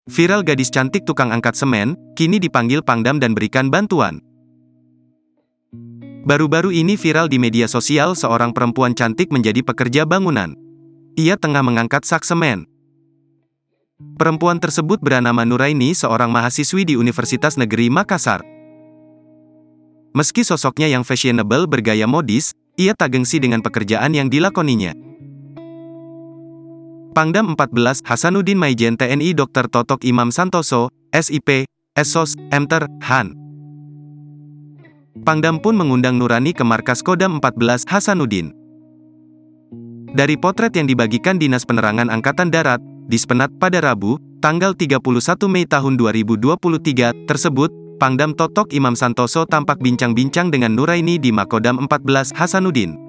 Viral gadis cantik tukang angkat semen, kini dipanggil Pangdam dan berikan bantuan. Baru-baru ini viral di media sosial seorang perempuan cantik menjadi pekerja bangunan. Ia tengah mengangkat sak semen. Perempuan tersebut bernama Nuraini, seorang mahasiswi di Universitas Negeri Makassar. Meski sosoknya yang fashionable bergaya modis, ia tak gengsi dengan pekerjaan yang dilakoninya. Pangdam 14, Hasanuddin Maijen TNI Dr. Totok Imam Santoso, SIP, Esos, Mter, Han. Pangdam pun mengundang Nurani ke markas Kodam 14 Hasanuddin. Dari potret yang dibagikan Dinas Penerangan Angkatan Darat, Dispenat pada Rabu, tanggal 31 Mei tahun 2023, tersebut, Pangdam Totok Imam Santoso tampak bincang-bincang dengan Nuraini di Makodam 14 Hasanuddin.